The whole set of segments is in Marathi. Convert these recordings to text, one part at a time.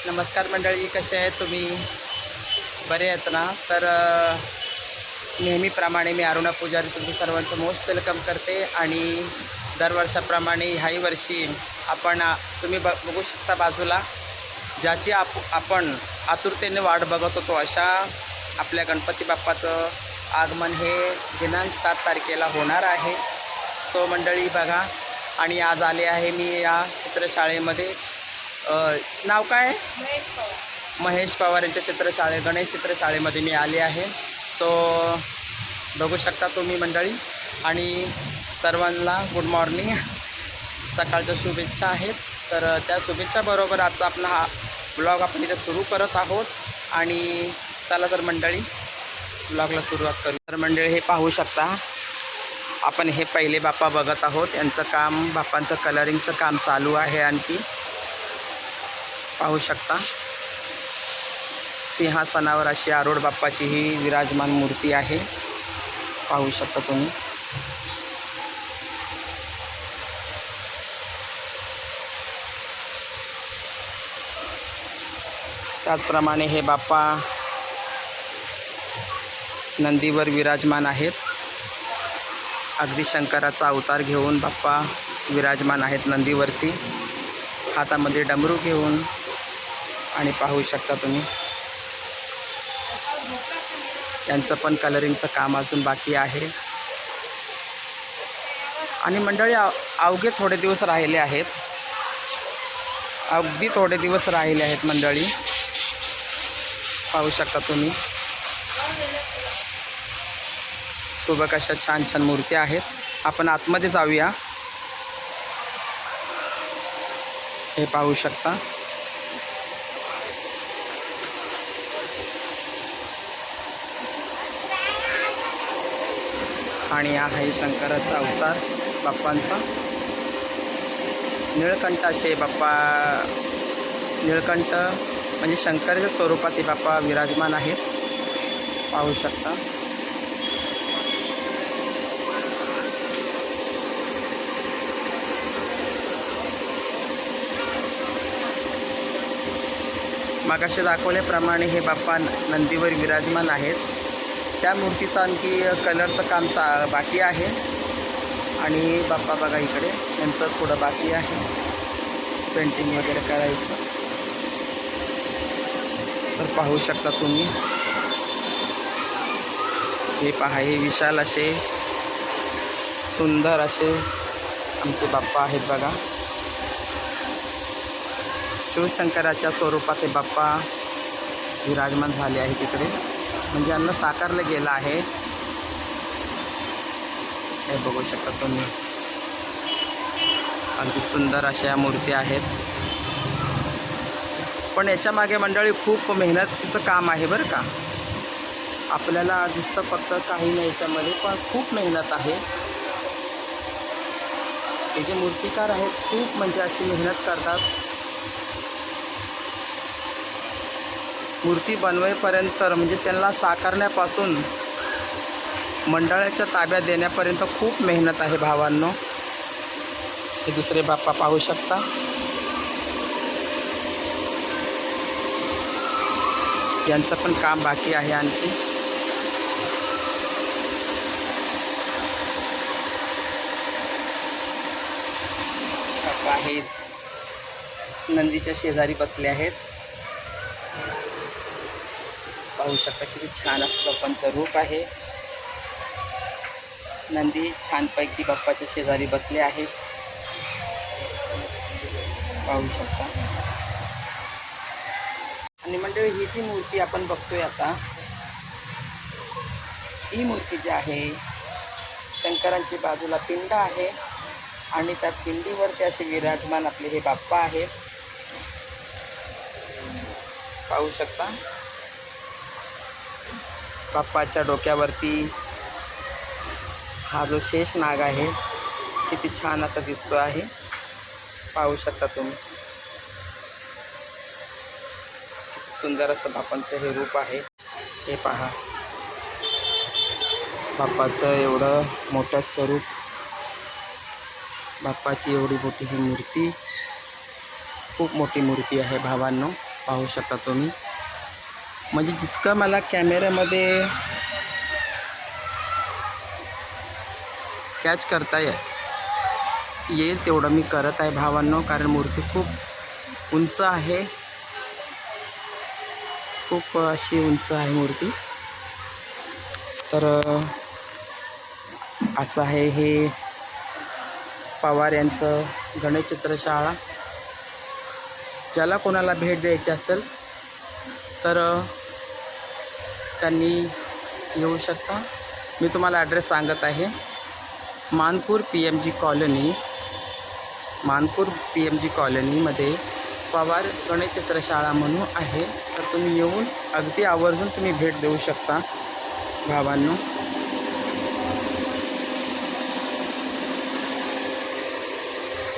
नमस्कार मंडळी, कसे आहेत तुम्ही? बरे आहेत ना? तर नेहमीप्रमाणे मी अरुणा पुजारी तुमचं सर्वांचं मोस्ट वेलकम करते आणि दरवर्षाप्रमाणे ह्याही वर्षी आपण तुम्ही बघू शकता बाजूला ज्याची आपण आतुरतेने वाट बघत होतो अशा आपल्या गणपती बाप्पाचं आगमन हे दिनांक 7 तारखेला होणार आहे. सो मंडळी बघा, आणि आज आले आहे मी या चित्रशाळेमध्ये. नाव काय? महेश पवार यांच्या गणेश चित्रशाळेमध्ये मी आले आहे. तो बघू शकता तुम्ही मंडळी, आणि सर्वांना गुड मॉर्निंग, सकाळच्या शुभेच्छा आहेत. तर त्या शुभेच्छाबरोबर आजचा आपला हा ब्लॉग आपण इथे सुरू करत आहोत. आणि चला तर मंडळी ब्लॉगला सुरुवात करू. तर मंडळी हे पाहू शकता, आपण हे पहिले बाप्पा बघत आहोत. यांचं काम, बाप्पांचं कलरिंगचं काम चालू आहे. आणखी पाहू शकता सिंहासनावर अशी आरूढ बाप्पाची ही विराजमान मूर्ती आहे. पाहू शकता तुम्ही. त्याचप्रमाणे हे बाप्पा नंदीवर विराजमान आहेत. अगदी शंकराचा अवतार घेऊन बाप्पा विराजमान आहेत नंदीवरती, हातामध्ये डमरू घेऊन. आणि पाहू शकता तुम्ही यांचं पण कलरिंगचं काम अजून बाकी आहे. आणि मंडळी अवघे थोडे दिवस राहिले आहेत, अगदी थोडे दिवस राहिले आहेत मंडळी. पाहू शकता तुम्ही सुबक अशा छान छान मूर्त्या आहेत. आपण आतमध्ये जाऊया. हे पाहू शकता आणि आहे शंकराचा अवतार बाप्पांचा. निळकंठ असे बाप्पा, निळकंठ म्हणजे शंकराच्या स्वरूपात हे बाप्पा विराजमान आहेत. पाहू शकता. मागाशी दाखवल्याप्रमाणे हे बाप्पा नंदीवर विराजमान आहेत. त्या मूर्तीचं आणखी कलरचं काम बाकी आहे. आणि बाप्पा बघा इकडे, यांचं थोडं बाकी आहे पेंटिंग वगैरे करायचं. तर पाहू शकता तुम्ही. हे पहा, हे विशाल असे सुंदर असे आमचे बाप्पा आहेत बघा. शिवशंकराच्या स्वरूपात हे बाप्पा विराजमान झाले आहे तिकडे, म्हणजे यांना साकारलं गेलं आहे. हे बघू शकता तुम्ही. अगदी सुंदर अशा मूर्ती आहेत. पण याच्या मागे मंडळी खूप मेहनतीचं काम आहे बरं का. आपल्याला दिसतं फक्त काही नाही याच्यामध्ये, पण खूप मेहनत आहे. हे जे मूर्तिकार आहेत खूप म्हणजे अशी मेहनत करतात. मूर्ती बनवेपर्यंत म्हणजे त्यांना साकारण्यापासून मंडळाच्या ताब्यात देण्यापर्यंत खूप मेहनत आहे भावांनो. हे दुसरे बाप्पा पाहू शकता. यांचं पण काम बाकी आहे आणखी. बाप्पा आहेत नंदीच्या शेजारी बसले आहेत. पाहू शकता किती छान असं बाप्पांचं रूप आहे. नंदी छानपैकी बाप्पाच्या शेजारी बसले आहेत. पाहू शकता. आणि मंडळी ही जी मूर्ती आपण बघतोय आता, ही मूर्ती जी आहे शंकरांची बाजूला पिंड आहे आणि त्या पिंडीवरती असे विराजमान आपले हे बाप्पा आहेत. पाहू शकता. बाप्पाच्या डोक्यावरती हा जो शेष नाग आहे किती छान असा दिसतो आहे. पाहू शकता तुम्ही. सुंदर असं बाप्पांचं हे रूप आहे. हे पहा, बाप्पाचं एवढं मोठं स्वरूप, बाप्पाची एवढी मोठी ही मूर्ती, खूप मोठी मूर्ती आहे भावांनो. पाहू शकता तुम्ही. म्हणजे जितकं मला कॅमेऱ्यामध्ये कॅच करता येईल तेवढं मी करत आहे भावांनो, कारण मूर्ती खूप उंच आहे, खूप अशी उंच आहे मूर्ती. तर असं आहे हे पवार यांचं गणेश चित्रशाळा. ज्याला कोणाला भेट द्यायची असेल तर त्यांनी येऊ शकता. मी तुम्हाला ॲड्रेस सांगत आहे. Manpur PMG colony, Manpur PMG कॉलनीमध्ये पवार गणेश चित्रशाळा म्हणून आहे. तर तुम्ही येऊन अगदी आवर्जून तुम्ही भेट देऊ शकता भावांनो.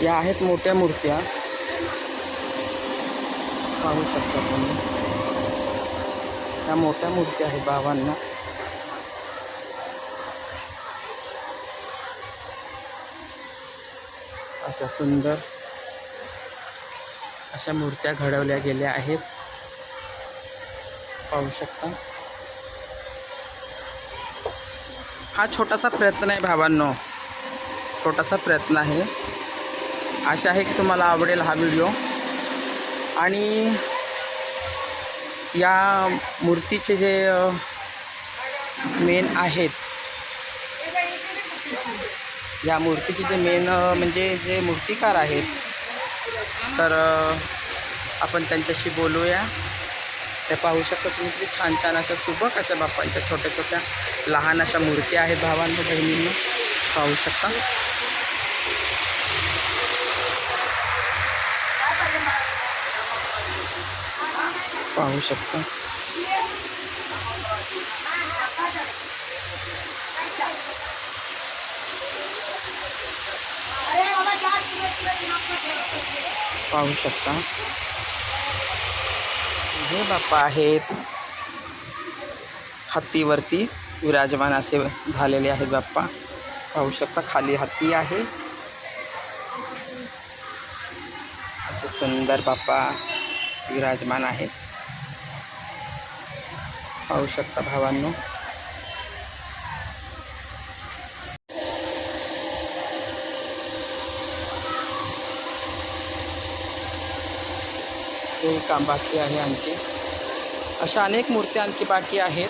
या आहेत मोठ्या मूर्त्या, पाहू शकता तुम्ही. या मोठ्या मूर्त्या आहेत भावांना. अशा सुंदर अशा मूर्त्या घडवल्या गेल्या आहेत, पाहू शकता. हा छोटासा प्रयत्न आहे भावांनो, छोटासा प्रयत्न आहे. आशा आहे की तुम्हाला आवडेल हा व्हिडिओ. आणि या मूर्तीचे जे मेन आहेत, या मूर्तीचे जे मेन म्हणजे जे मूर्तिकार आहेत, तर आपण त्यांच्याशी बोलूया. ते पाहू शकता तुम्ही किती छान छान अशा सुबक अशा बाप्पांच्या छोट्या छोट्या लहान अशा मूर्त्या आहेत भावांनो, बहिणींनो, पाहू शकता. पाहू शकता. पाहू शकता हे बाप्पा आहेत हत्तीवरती विराजमान असे झालेले आहेत बाप्पा. पाहू शकता खाली हत्ती आहे. असे सुंदर बाप्पा विराजमान आहेत, पाहू शकता भावांनो. हे काम बाकी आहे आणखी. अशा अनेक मूर्त्या आणखी बाकी आहेत.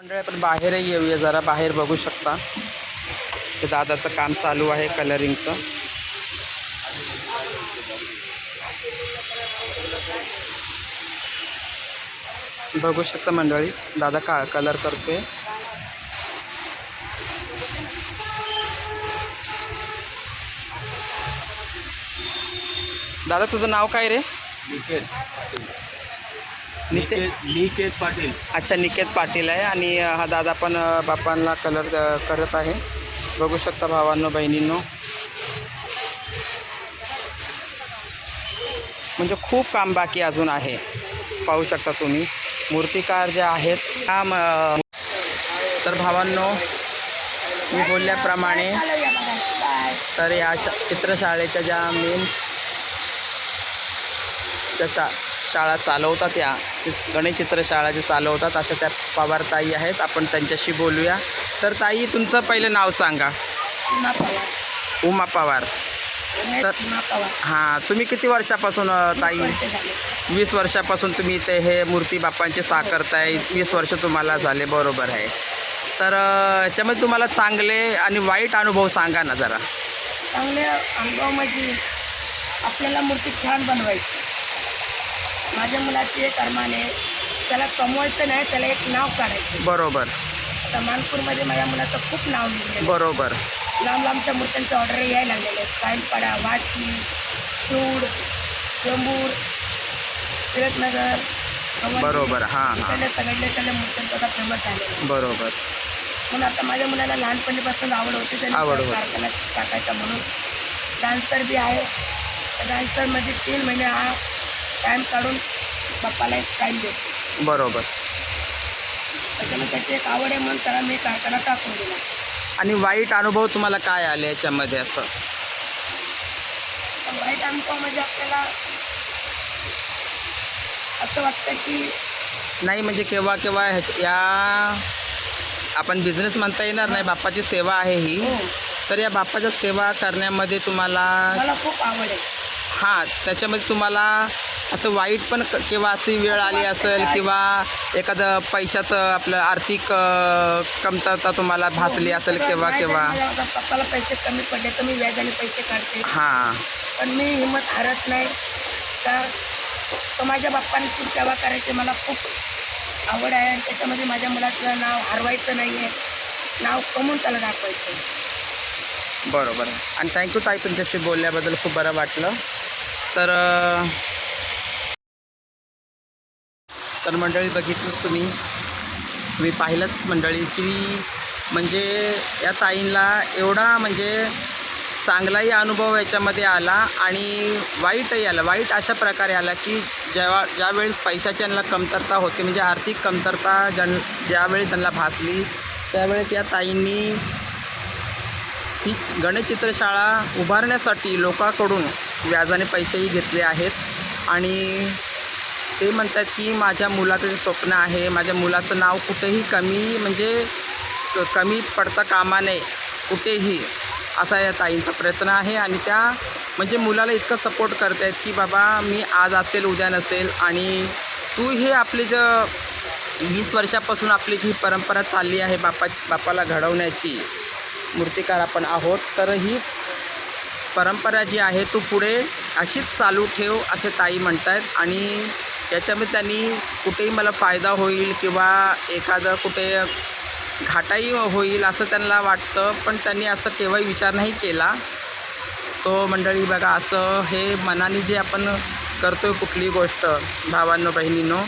मंडळी आपण बाहेरही येऊया जरा. बाहेर बघू शकता ते दादाचं काम चालू आहे कलरिंगचं. बघू शकता मंडळी दादा कलर करतोय. दादा तुझं नाव काय रे? निकेत पाटील. अच्छा, निकेत पाटील आहे. आणि हा दादा पण बापांना कलर करत आहे. बघू शकता भावांनो बहिणींनो, म्हणजे खूप काम बाकी अजून आहे. पाहू शकता तुम्ही मूर्तिकार जे आहेत काम. तर भावांनो मी बोलल्याप्रमाणे तर या चित्रशाळेच्या ज्या मेन जसा शाळा चालवतात, या गणेश चित्रशाळा जे चालवतात अशा त्या पवार ताई आहेत. आपण त्यांच्याशी बोलूया. तर ताई तुमचं पहिलं नाव सांगा. उमा पवार. तर हां, तुम्ही किती वर्षापासून ताई? 20 वर्षापासून तुम्ही इथे हे मूर्ती बाप्पांची साकारताय. 20 वर्ष तुम्हाला झाले, बरोबर आहे. तर याच्यामध्ये तुम्हाला चांगले आणि वाईट अनुभव सांगा ना जरा. चांगले अनुभव म्हणजे आपल्याला मूर्ती छान बनवायची. माझ्या मुलाचे कर्माने त्याला कमवायचं नाही, त्याला एक नाव काढायचं. बरोबर. आता मानपूरमध्ये माझ्या मुलाचं खूप नाव निघालं. बरोबर. लांब लांबच्या मूर्त्यांचे ऑर्डर यायला लागलेले आहेत. कायनपाडा, वाची, सूड, चेंबूर, टिळकनगर, बरोबर. हां हां, सगळ्या त्याला मूर्त्यांचा आता फेमस झालेला. बरोबर. म्हणून आता माझ्या मुलाला लहानपणीपासून आवड होती, आवड त्याने होती. कारखाना टाकायचा म्हणून. डान्सर बी आहे. डान्सरमध्ये 3 महिने हा टाईम काढून बाप्पाला एक टाईम देतो. बरोबर. त्याच्यामुळे त्याची एक आवड आहे म्हणून त्याला मी कारखाना टाकून दिला. आणि वाईट अनुभव तुम्हाला काय आले याच्यामध्ये असं? पण वाईट अनुभव म्हणजे आपल्याला असं वाटतं की नाही, म्हणजे केव्हा केव्हा या आपण बिझनेस म्हणता येणार नाही, बाप्पाची सेवा आहे ही. हो, तर या बाप्पाच्या सेवा करण्यामध्ये तुम्हाला मला खूप आवड आहे. हां, त्याच्यामध्ये तुम्हाला असं वाईट पण केव्हा अशी वेळ आली असेल किंवा एखादं पैशाचं आपलं आर्थिक कमतरता तुम्हाला भासली असेल केव्हा केव्हा? माझ्या पप्पाला पैसे कमी पडले तर मी व्याजाने पैसे काढते. हां, पण मी हिंमत हारत नाही. तर तो माझ्या बाप्पांची सेवा करायची मला खूप आवड आहे. आणि त्याच्यामध्ये माझ्या मुलाचं नाव हरवायचं नाही आहे, नाव कमवून त्याला दाखवायचं. बरोबर. आणि थँक्यू ताई, तुमच्याशी बोलल्याबद्दल खूप बरं वाटलं. तर मंडळी बघितलं तुम्ही पाहिलंच मंडळी की म्हणजे या ताईंना एवढा म्हणजे चांगलाही अनुभव याच्यामध्ये आला आणि वाईटही आला. वाईट अशा प्रकारे आला की ज्यावेळेस पैशाची यांना कमतरता होती, म्हणजे आर्थिक कमतरता ज्यावेळेस त्यांना भासली, त्यावेळेस या ताईंनी ही गणेश चित्रशाळा उभारण्यासाठी लोकांकडून व्याजाने पैसेही घेतले आहेत. आणि ते म्हणतात की माझ्या मुलाचं जे स्वप्न आहे, माझ्या मुलाचं नाव कुठेही कमी पडता कामा नये कुठेही, असा या ताईंचा प्रयत्न आहे. आणि त्या म्हणजे मुलाला इतकं सपोर्ट करत आहेत की बाबा मी आज असेल उद्या नसेल, आणि तू हे आपली 20 वर्षापासून आपली ही परंपरा चालली आहे बाप्पाला घडवण्याची, मूर्तिकार आपण आहोत, तर ही परंपरा जी आहे तू पुढे अशीच चालू ठेव असे ताई म्हणत आहेत. आणि याच्यामध्ये त्यांनी कुठेही मला फायदा होईल किंवा एखादं कुठे घाटाही होईल असं त्यांना वाटतं, पण त्यांनी असं केव्हाही विचार नाही केला. सो मंडळी बघा, असं हे मनाने जे आपण करतो आहे कुठलीही गोष्ट भावांनो बहिणींनो,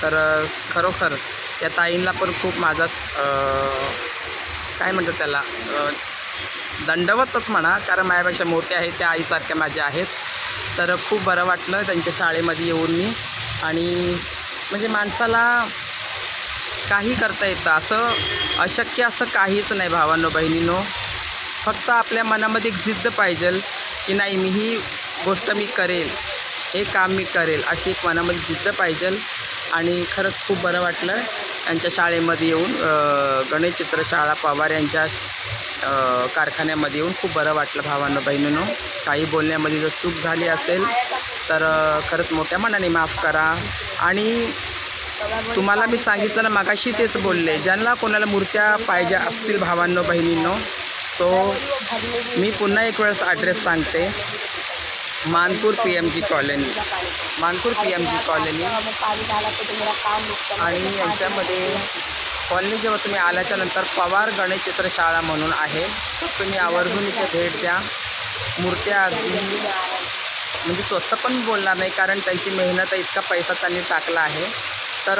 तर खरोखर या ताईंना पण खूप माझा काय म्हणतात त्याला दंडवतच म्हणा, कारण माझ्यापेक्षा मोठे आहेत, त्या आईसारख्या माझ्या आहेत. तर खूप बरं वाटलं त्यांच्या शाळेमध्ये येऊन मी. आणि म्हणजे माणसाला काही करता येतं, असं अशक्य असं काहीच नाही भावांनो बहिणींनो. फक्त आपल्या मनामध्ये एक जिद्द पाहिजे की नाही, मी ही गोष्ट मी करेल, हे काम मी करेल, अशी एक मनामध्ये जिद्द पाहिजे. आणि खरंच खूप बरं वाटलं यांच्या शाळेमध्ये येऊन, गणेश चित्रशाळा पवार यांच्या कारखान्यामध्ये येऊन खूप बरं वाटलं भावांनो बहिणींनो. काही बोलण्यामध्ये जर चूक झाली असेल तर खरंच मोठ्या मनाने माफ करा. आणि तुम्हाला मी सांगितलं ना, मागाशी तेच बोलले, ज्यांना कोणाला मूर्त्या पाहिजे असतील भावांनो बहिणींनो, तो मी पुन्हा एक वेळेस ॲड्रेस सांगते. Manpur PMG colony, Manpur PMG colony. आणि यांच्यामध्ये कॉलनी जेव्हा तुम्ही आल्याच्या नंतर पवार गणेश चित्रशाळा म्हणून आहे, तुम्ही आवर्जून इथे भेट द्या. मूर्त्या अगदी म्हणजे स्वस्त पण बोलणार नाही, कारण त्यांची मेहनत आहे, इतका पैसा त्यांनी टाकला आहे. तर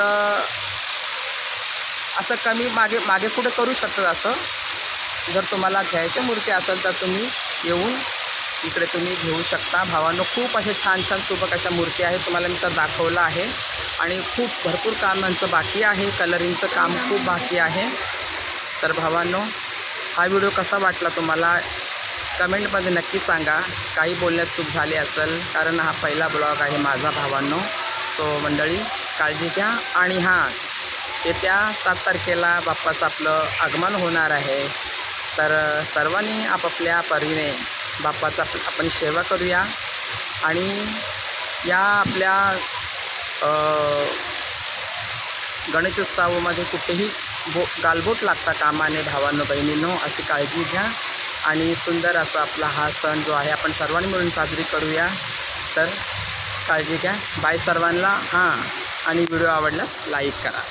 असं कमी मागे पुढे करू शकतात. असं जर तुम्हाला घ्यायच्या मूर्ती असेल तर तुम्ही येऊन इकडे तुम्ही घेऊ शकता. भावांनो, खूप असे छान छान सुबक अशा मूर्ती आहेत, तुम्हाला मी तर दाखवलं आहे. आणि खूप भरपूर काम यांचं बाकी आहे, कलरिंगचं काम खूप बाकी आहे. तर भावांनो, हा व्हिडिओ कसा वाटला तुम्हाला कमेंटमध्ये नक्की सांगा. काही बोलण्यात चूक झाली असेल, कारण हा पहिला ब्लॉग आहे माझा भावांनो. सो मंडळी, काळजी घ्या. आणि हां, येत्या 7 तारखेला बाप्पाचं आपलं आगमन होणार आहे. तर सर्वांनी आपापल्या परीने बाप्पाचा आपण सेवा करूया. आणि या आपल्या गणेशोत्सवामध्ये कुठेही गालबोट लागता कामा नये भावांनो बहिणींनो, अशी काळजी घ्या. आणि सुंदर असा आपला हा सण जो आहे आपण सर्वांनी मिळून साजरी करूया. तर काळजी घ्या. बाय सर्वांना. हां, आणि व्हिडिओ आवडल्यास लाईक करा.